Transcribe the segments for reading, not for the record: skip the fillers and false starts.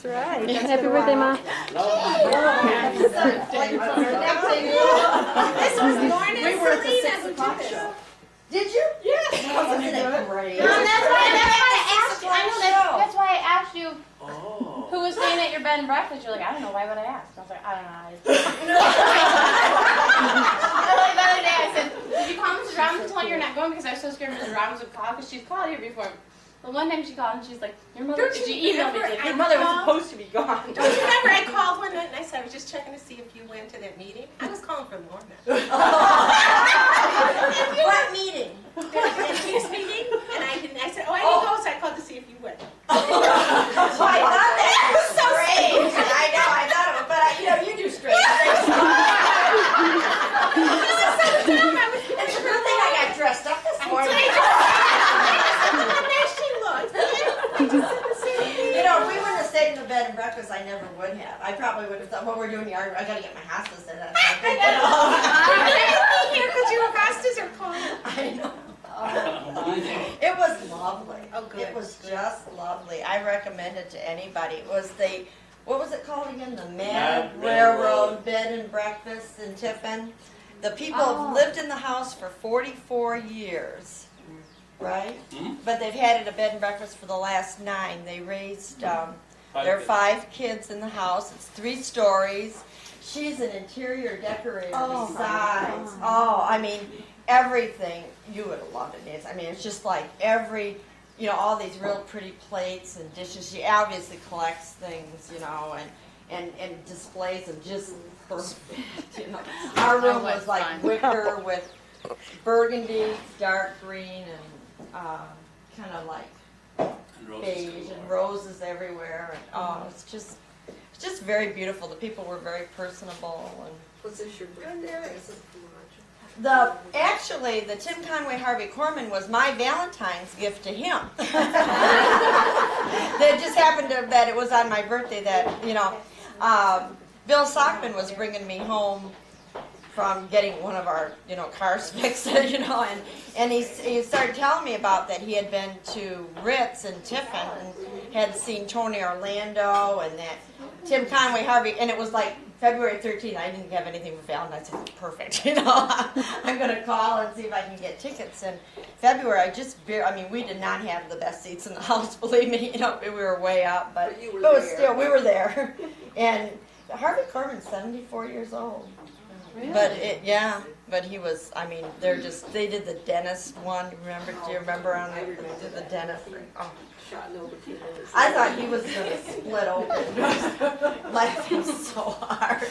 That's right. Happy birthday, Ma. This was Lorna and Selena who did this. Did you? Yes. Wasn't it great? That's why I asked you who was staying at your bed and breakfast. You're like, I don't know. Why would I ask? I was like, I don't know. Like the other day, I said, did you call Mrs. Robbins and tell her you're not going because I was so scared Mrs. Robbins would call because she's called here before. But one time she called and she's like, your mother, she emailed me, she's like, your mother was supposed to be gone. Don't you remember I called one night and I said I was just checking to see if you went to that meeting? I was calling for Lorna. What meeting? That chief's meeting? And I said, oh, I didn't go, so I called to see if you went. I thought that was so strange. I know, I thought it was, but you do strange things. It's a good thing I got dressed up this morning. If we wouldn't have stayed in the bed and breakfast, I never would have. I probably would have thought, well, we're doing yard, I gotta get my hostas in. I couldn't be here because your hostas are cold. I know. It was lovely. Oh, good. It was just lovely. I recommend it to anybody. It was what was it called again? The Mad Railroad Bed and Breakfast in Tiffin. The people have lived in the house for 44 years. Right? But they've had it a bed and breakfast for the last 9. They raised, there are 5 kids in the house. It's 3 stories. She's an interior decorator besides. Oh, I mean, everything. You would have loved it, Nancy. I mean, it's just like all these real pretty plates and dishes. She obviously collects things, and displays them just perfect, Our room was like wicker with burgundy, dark green, and kind of like beige and roses everywhere, and it's just very beautiful. The people were very personable. And Was this your birthday? Actually, the Tim Conway Harvey Korman was my Valentine's gift to him. That just happened that it was on my birthday that Bill Sockman was bringing me home from getting one of our, cars fixed, and he started telling me about that he had been to Ritz in Tiffin and had seen Tony Orlando and that Tim Conway Harvey, and it was like February 13th. I didn't have anything for Valentine's. I said, perfect, I'm going to call and see if I can get tickets. And February, we did not have the best seats in the house, believe me, we were way up, but you were still, we were there. And Harvey Korman's 74 years old. Really? But he was, they did the dentist one, do you remember they did the dentist thing? Oh. I thought he was going to split open, laughing so hard.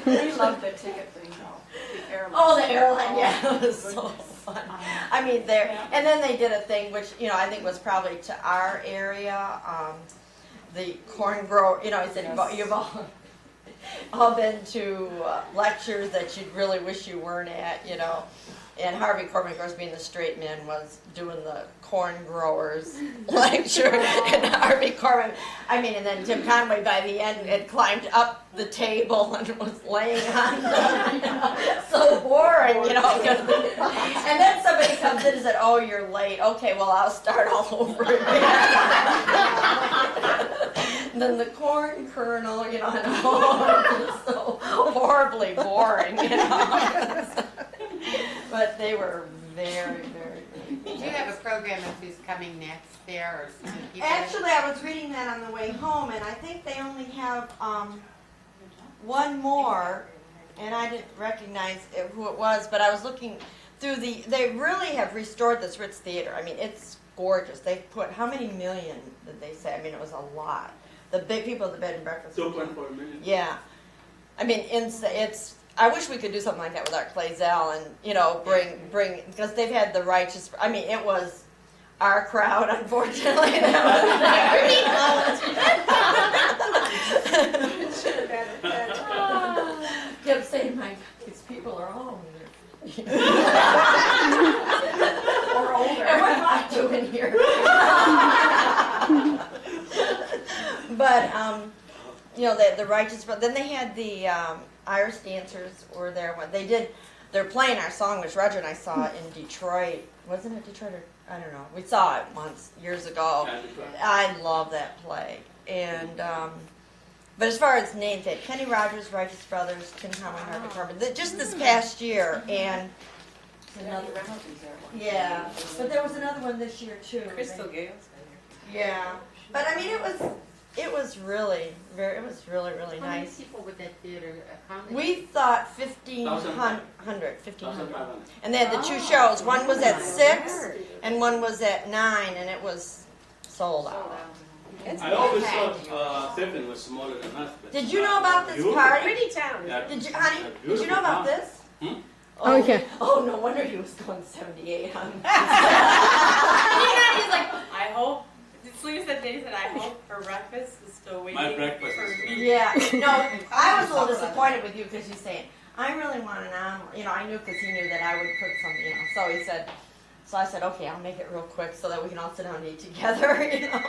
We loved the ticket thing though. The airline. Oh, the airline, yeah, it was so fun. And then they did a thing which, I think was probably to our area, the corn grower, he said, you've all been to lectures that you'd really wish you weren't at, And Harvey Korman, of course, being the straight man, was doing the corn growers lecture. And Harvey Korman, and then Tim Conway by the end had climbed up the table and was laying on so boring, And then somebody comes in and said, oh, you're late. Okay, well, I'll start all over again. And then the corn kernel, and so horribly boring, But they were very, very good. Do you have a program of who's coming next there? Or Actually, I was reading that on the way home, and I think they only have one more, and I didn't recognize who it was, but I was looking through they really have restored this Ritz Theater. It's gorgeous. They put, how many million did they say? It was a lot. The big people at the bed and breakfast. 2.4 million. Yeah. It's I wish we could do something like that with Art Clazel and, bring, because they've had the righteous, it was our crowd, unfortunately. That was kept saying, my God, these people are all or older. And what am I doing here? But, the righteous, but then they had the Irish dancers were there. They're playing our song, which Roger and I saw in Detroit. Wasn't it Detroit or I don't know. We saw it once years ago. Candy Crush. I love that play. And but as far as names, they had Kenny Rogers, Righteous Brothers, Tim Conway, Harvey Korman, just this past year, and another. Yeah, but there was another one this year too. Crystal Gale's Yeah, but I mean, it was really really How many nice. people would that theater accommodate? We thought 1,500, and they had the two shows. One was at 6, and one was at 9, and it was sold out. I always thought Tiffin was smaller than us. But Did you know about this Beautiful. party? pretty town. Yeah, Did you, a honey? Did you beautiful know about town. this? Hmm? Oh, yeah. Oh, no wonder he was going 78 on. He's like, I hope. Sleeve said they said, I hope her breakfast is still waiting. My breakfast for is me. Yeah, no, I was a little disappointed with you because you're saying, I really want an omelet. You know, I knew because he knew that I would put some, you know. So he said, so I said, okay, I'll make it real quick so that we can all sit down and eat together, you know.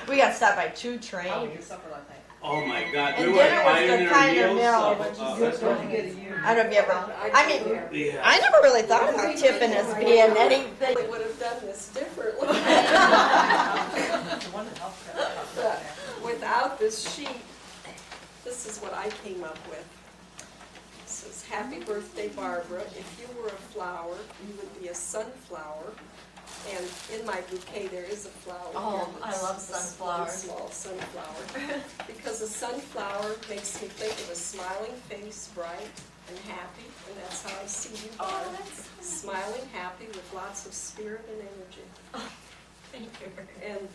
We got stopped by 2 trains. Oh my God, And we were dinner was the pioneer kind of meals meal of which is restaurants. I don't know if you ever, I mean, Yeah. I never really thought about Tiffin as being anything. They would have done this differently. Without this sheet, this is what I came up with. It says, "Happy birthday, Barbara. If you were a flower, you would be a sunflower." And in my bouquet, there is a flower. Oh, here, I that's love a sunflowers. Small sunflower. Because a sunflower makes me think of a smiling face, bright and happy, and that's how I see you, Barb. Smiling, happy, with lots of spirit and energy. Thank you. And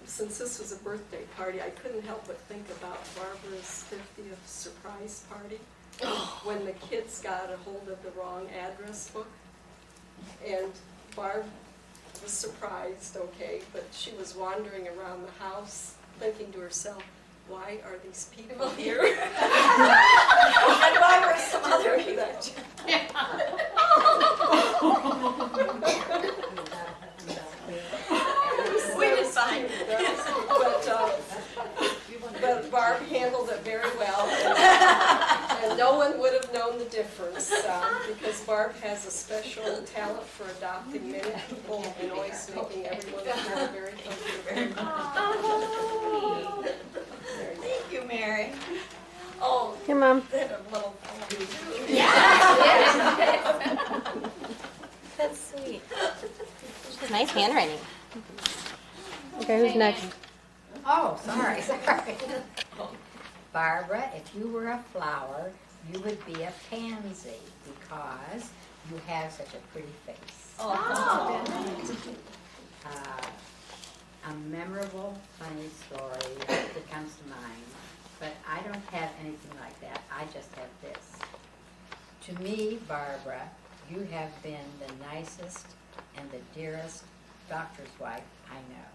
since this was a birthday party, I couldn't help but think about Barbara's 50th surprise party, when the kids got a hold of the wrong address book. And Barb was surprised, okay, but she was wandering around the house thinking to herself, why are these people here? And why were some other people? We did fine. But Barb handled it very well, and no one would have known the difference, because Barb has a special talent for adopting many people and always making everyone feel very comfortable. Thank you, Mary. Oh, Here, Mom. then a little poem too. That's sweet. Nice handwriting. Okay, who's next? Oh, sorry. Barbara, if you were a flower, you would be a pansy because you have such a pretty face. A memorable, funny story that comes to mind, but I don't have anything like that. I just have this. To me, Barbara, you have been the nicest and the dearest doctor's wife I know.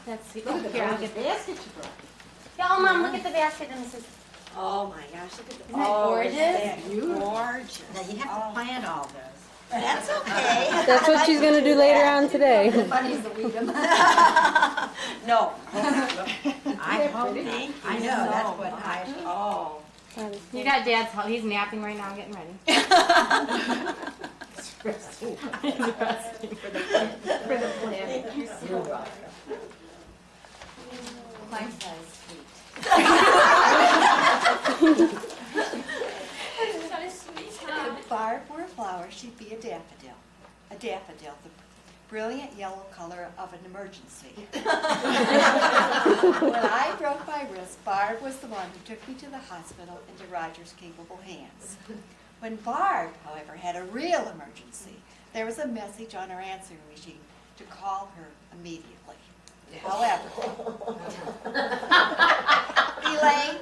That's sweet. Look here, I'll get the basket you brought. Yeah, oh, Mom, look at the basket and this is. Oh my gosh, look at the. Isn't that gorgeous? Gorgeous. Now, you have to plan all this. That's okay. That's what she's going to do later on today. No. I hope not. I know, that's what I, Oh. You got Dad's help. He's napping right now, getting ready. for the plan. You're welcome. My size sweet. If Barb were a flower, she'd be a daffodil. A daffodil, the brilliant yellow color of an emergency. When I broke my wrist, Barb was the one who took me to the hospital into Roger's capable hands. When Barb, however, had a real emergency, there was a message on her answering machine to call her immediately. However, Elaine,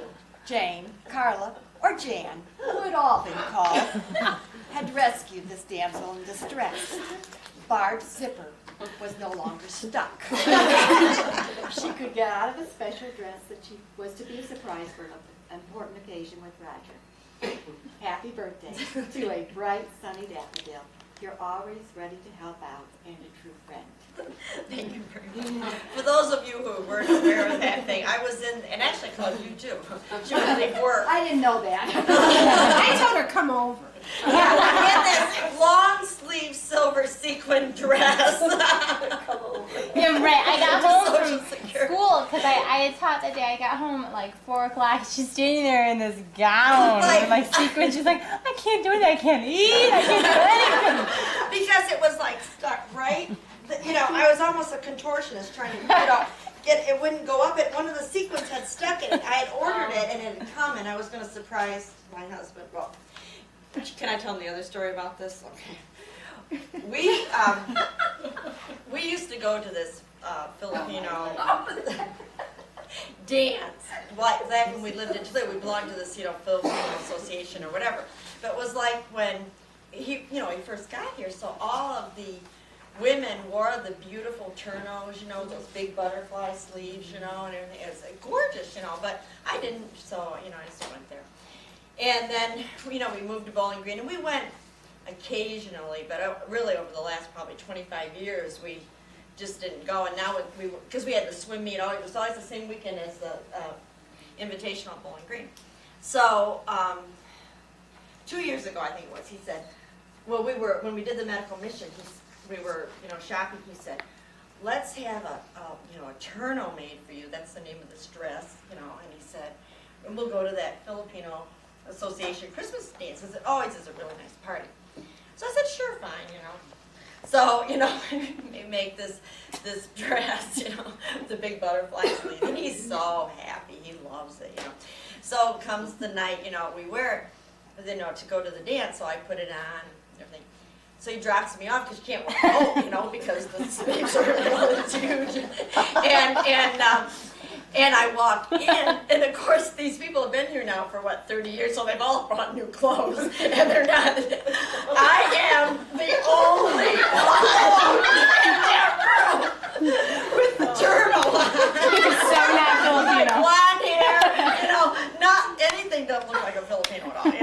Jane, Carla, or Jan, who had all been called, had rescued this damsel in distress. Barb's zipper was no longer stuck. She could get out of a special dress that she was to be a surprise for an important occasion with Roger. Happy birthday to a bright, sunny daffodil. You're always ready to help out and a true friend. Thank you very much. For those of you who weren't aware of that thing, I was in, and actually I called you too. She was leave work. I didn't know that. I told her, come over. Yeah, in this long sleeve silver sequin dress. Yeah, right. I got home Social from Security. school because I had taught that day. I got home at like 4 o'clock. She's standing there in this gown Like- with like sequins. She's like, I can't do it. I can't eat. I can't do anything. Because it was like stuck right. You know, I was almost a contortionist trying to, get it wouldn't go up. It one of the sequins had stuck in it. I had ordered it and it had come, and I was going to surprise my husband. Well, can I tell him the other story about this? Okay. We used to go to this Filipino dance. Like back when we lived in Chile, we belonged to this, Filipino association or whatever. But it was like when he first got here, so all of the women wore the beautiful turnos, those big butterfly sleeves, and everything. It was gorgeous, but I didn't, so, I just went there. And then, we moved to Bowling Green, and we went occasionally, but really over the last probably 25 years, we just didn't go. And now, because we had the swim meet, it was always the same weekend as the Invitational at Bowling Green. So, 2 years ago, I think it was, he said, well, when we did the medical mission, we were, shopping, he said, let's have a turno made for you. That's the name of this dress, and he said, and we'll go to that Filipino Association Christmas dance, because it always is a really nice party. So I said, sure, fine, So, we make this dress, the big butterfly sleeve, and he's so happy, he loves it, So comes the night, we wear it, to go to the dance, so I put it on, and everything. So he drops me off because you can't walk home, because the sleeves are really huge. And I walk in, and of course these people have been here now for 30 years, so they've all brought new clothes, and they're not. I am the only one in that room with the turtle on. So not Filipino. Blonde hair, not anything doesn't look like a Filipino at all, And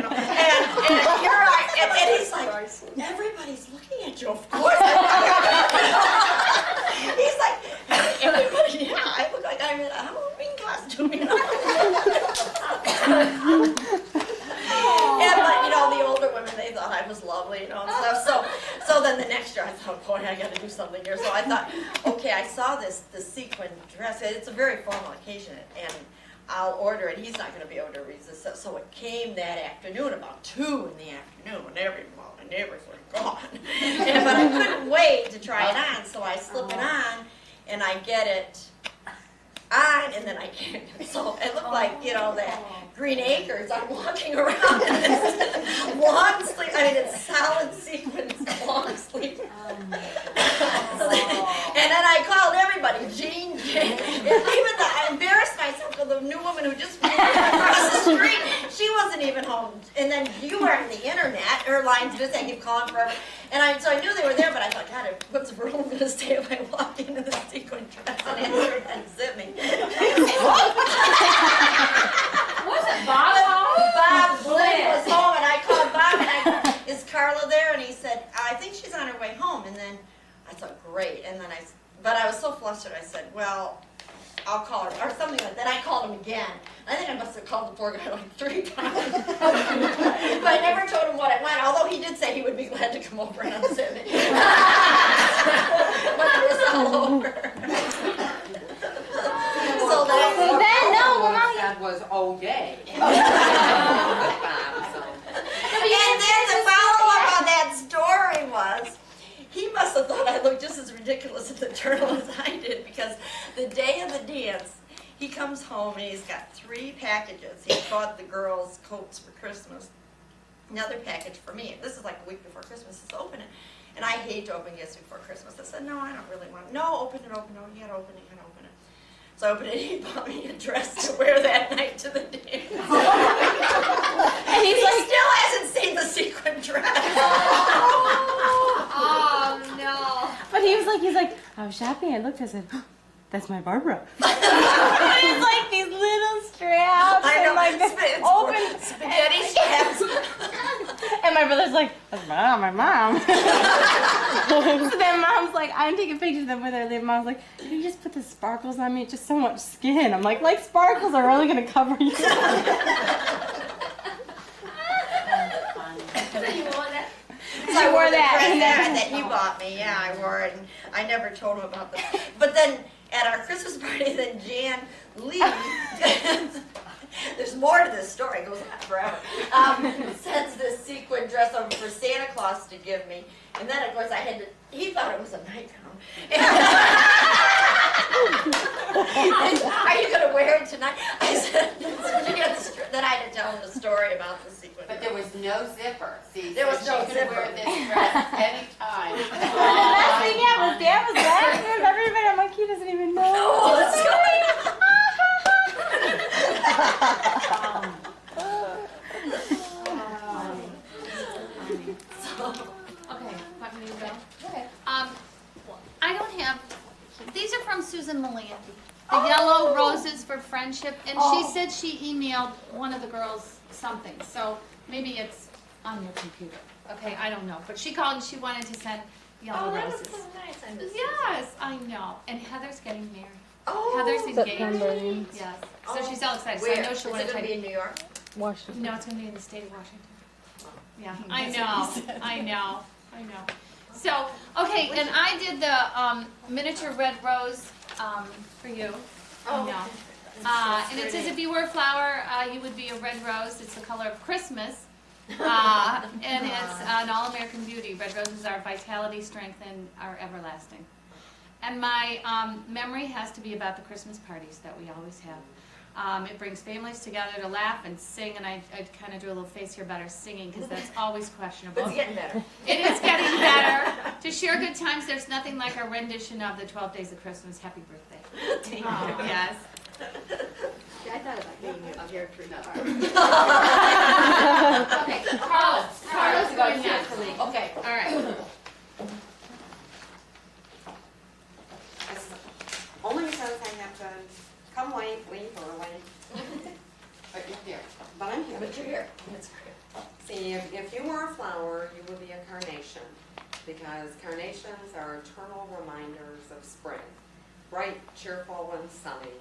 here and he's like, everybody's looking at you, of course. He's like, everybody, I look like I'm in a Halloween costume, And the older women, they thought I was lovely, and stuff. So then the next year I thought, boy, I got to do something here. So I thought, okay, I saw the sequin dress. It's a very formal occasion, and I'll order it. He's not going to be able to resist it. So it came that afternoon, about 2 in the afternoon, when everyone was gone. But I couldn't wait to try it on, so I slip it on, and I get it on, and then I can't. So it looked like, that Green Acres. I'm walking around in this long sleeve. It's solid sequins, long sleeve. And then I called everybody, Jean. I embarrassed myself because the new woman who just moved across the street, she wasn't even home. And then you were on the internet, airlines, I keep calling forever. And so I knew they were there, but I thought, God, what's the room going to say if I walk into the sequin dress and answer and zip me? Was it Bob? Bob Flynn was home, and I called Bob, and is Carla there? And he said, I think she's on her way home. And then I thought, great. And then but I was so flustered, I said, well, I'll call her, or something like that. I called him again. I think I must have called the poor guy 3 times. But I never told him what I wanted, although he did say he would be glad to come over and unzip it. When it was all over. So That was all day. And then the follow-up on that story was, he must have thought I looked just as ridiculous in the journal as I did, because the day of the dance, he comes home and he's got 3 packages. He bought the girls coats for Christmas, another package for me. This is like a week before Christmas. Let's open it. And I hate to open gifts before Christmas. I said, no, I don't really want it. No, open it. No, you gotta open it. So I opened it, he bought me a dress to wear that night to the dance. And he still hasn't seen the sequin dress. Oh no! But he's like, I was shopping. I looked. I said, that's my Barbara. It's like these little straps. I know, and like this open spaghetti straps. And my brother's like, that's my mom. So then mom's like, I'm taking pictures of them with her. Then mom's like, can you just put the sparkles on me? It's just so much skin. I'm like sparkles are really gonna cover you. So you wore that? So I wore wore that. that that he bought me. Yeah, I wore it, and I never told him about that. But then at our Christmas party, then Jan Lee, there's more to this story. It goes on forever. Sends this sequin dress over for Santa Claus to give me, and then of course I had to. He thought it was a nightgown. Are you going to wear it tonight? I said, then I had to tell him the story about the sequin. But there was no zipper. See, There was so no she zipper. could wear this dress anytime. The best thing was Dad was laughing with everybody. I'm like, he doesn't even know. What's going Okay, want me to go? I don't have, these are from Susan Melandy. The Yellow Roses for Friendship, and she said she emailed one of the girls something, so maybe it's on your computer. Okay, I don't know, but she called and she wanted to send yellow roses. so nice. I miss Yes, I know, and Heather's getting married. Oh, Heather's September. engaged. Yes, so she's all excited, so I where? know Is she'll it want to going to be take. in New York? Washington. No, it's gonna be in the state of Washington. Yeah, I know, I know, I know. So, okay, and I did the miniature red rose for you. I know. And it says if you were a flower, you would be a red rose. It's the color of Christmas. And it's an all-American beauty. Red roses are vitality, strength, and are everlasting. And my memory has to be about the Christmas parties that we always have. It brings families together to laugh and sing, and I kind of drew a little face here about our singing because that's always questionable. It's getting better. It is getting better. To share good times, there's nothing like our rendition of the 12 Days of Christmas. Happy birthday. Oh, yes. I thought about being a character in that part. Okay, Carlos going next. Okay. All right. Only because I have to come late, leave early. But you're here. But I'm here. But you're here. That's great. See, if you were a flower, you would be a carnation, because carnations are eternal reminders of spring. Bright, cheerful, and sunny,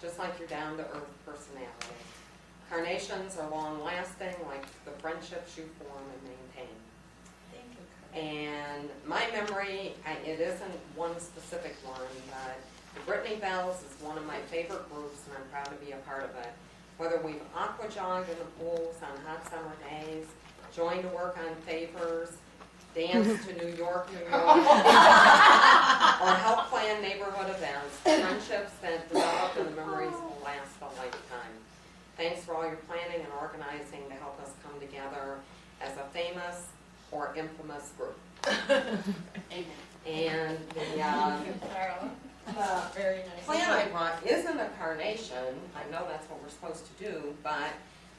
just like your down-to-earth personality. Carnations are long-lasting, like the friendships you form and maintain. Thank you. And my memory, it isn't one specific one, but the Brittany Bells is one of my favorite groups, and I'm proud to be a part of it. Whether we've aqua jogged in the pools on hot summer days, joined to work on favors, danced to New York, or helped plan neighborhood events, friendships that develop and the memories will last a lifetime. Thanks for all your planning and organizing to help us come together as a famous or infamous group. Amen. And the Very nice. plant I brought isn't a carnation. I know that's what we're supposed to do, but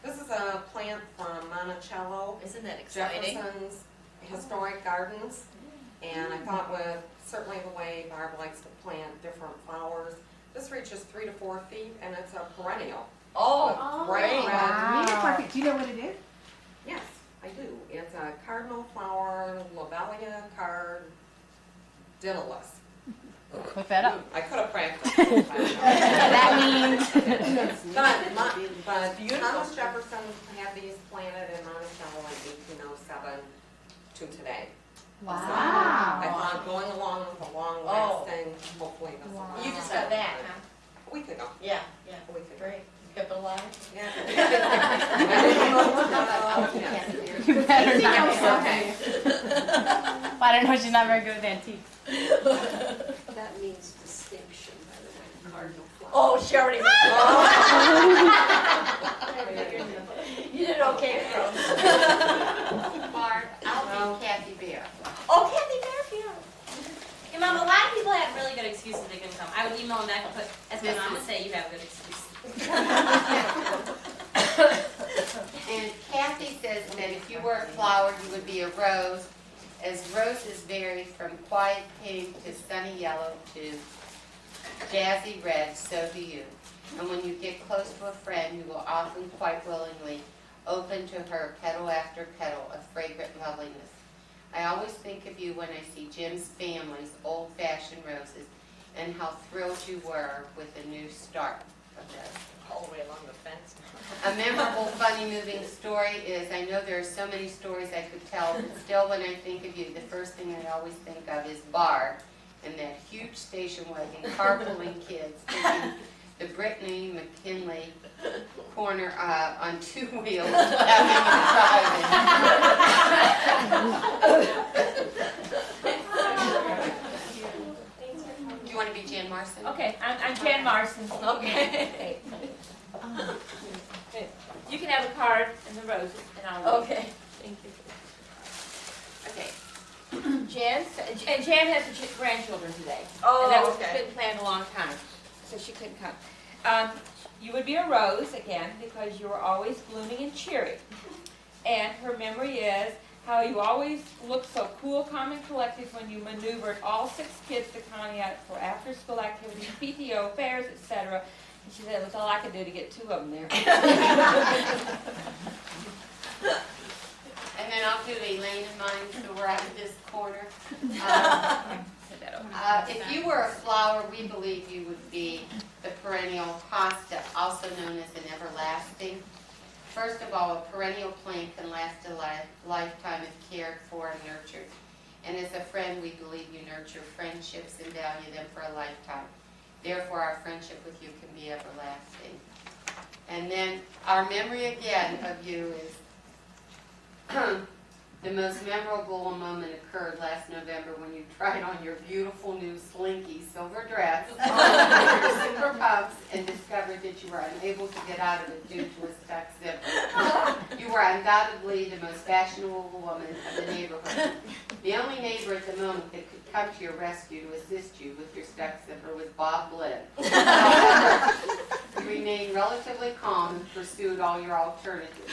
this is a plant from Monticello, Isn't that exciting? Jefferson's Historic Gardens. And I thought with certainly the way Barb likes to plant different flowers, this reaches 3 to 4 feet, and it's a perennial. Oh, Bright great. red. Do you know what it is? Yes, I do. It's a cardinal flower, Lobelia cardinalis. Look that up. I could have practiced. That means. But Thomas Jefferson had these planted in Monticello in 1807 to today. Wow. So I thought going along with the long lasting, hopefully this will last. You just got back, huh? A week ago. Yeah, yeah. A week ago. Great. Kept it alive? Yeah. You better not. Okay. Well, I don't know, she's not very good with antiques. That means distinction, by the way, cardinal flower. Oh, she already. You did okay, girl. Barb, I'll be Kathy Bear. Oh, Kathy Fairfield. Hey, Mom, a lot of people have really good excuses they couldn't come. I would email them back and put, as my mom would say, you have a good excuse. And Kathy says that if you were a flower, you would be a rose, as roses vary from quiet pink to sunny yellow to jazzy red, so do you. And when you get close to a friend, you will often quite willingly open to her petal after petal of fragrant loveliness. I always think of you when I see Jim's family's old-fashioned roses and how thrilled you were with the new start of those. All the way along the fence. A memorable, funny, moving story is, I know there are so many stories I could tell, but still when I think of you, the first thing I always think of is Barb and that huge station wagon carpooling kids taking the Brittany McKinley corner on two wheels, having Do you want to be Jan Marson? Okay, I'm Jan Marson. Okay. You can have a card and the roses, and I'll. Okay. Thank you. Okay. Jan has her grandchildren today. Oh, And that was okay. been planned a long time, so she couldn't come. You would be a rose again because you were always blooming and cheery. And her memory is how you always looked so cool, calm, and collected when you maneuvered all 6 kids to Conneaut for after-school activities, PTO, fairs, etc. And she said it was all I could do to get 2 of them there. And then I'll do Elaine and mine, so we're out of this corner. If you were a flower, we believe you would be the perennial hosta, also known as an everlasting. First of all, a perennial plant can last a lifetime if cared for and nurtured. And as a friend, we believe you nurture friendships and value them for a lifetime. Therefore, our friendship with you can be everlasting. And then our memory again of you is the most memorable moment occurred last November when you tried on your beautiful new slinky silver dress with your super pumps and discovered that you were unable to get out of it due to a stuck zipper. You were undoubtedly the most fashionable woman of the neighborhood. The only neighbor at the moment that could come to your rescue to assist you with your stuck zipper was Bob Blinn. However, you remained relatively calm and pursued all your alternatives.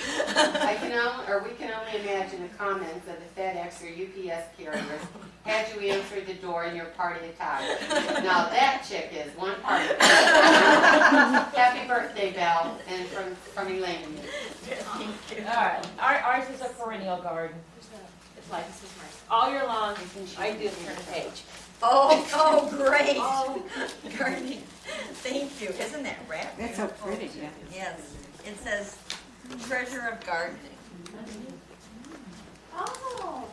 We can only imagine the comments of the FedEx or UPS carriers had you answered the door in your party attire. Now that chick is one party. Happy birthday, Belle, and from Elaine. All right, ours is a perennial garden. It's like all year long. I do turn a page. Oh, great. Oh. Gardening. Thank you. Isn't that rare? That's so pretty, yeah. Yes. It says treasure of gardening. Oh.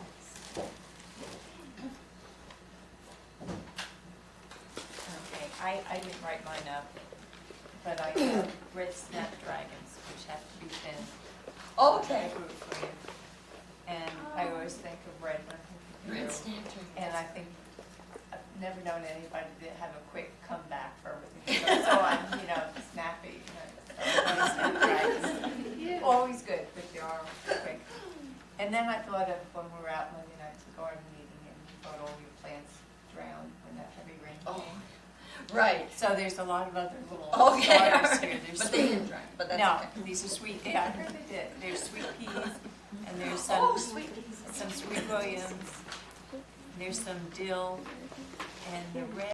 Okay, I didn't write mine up, but I red snapdragons, which have to be thinned. Okay. And I always think of red when I think of you. And I think I've never known anybody to have a quick comeback for everything. So I'm, snappy. Snapdragons. Always good, but they are quick. And then I thought of when we were out Monday night at the garden meeting and you thought all your plants drowned when that heavy rain came. Right. So there's a lot of other little Okay, starters all right. here. There's But they didn't drown, but that's no, okay. these are sweet. Yeah, I heard they did. There's sweet peas, and there's some sweet peas. some sweet williams. There's some dill, and the red.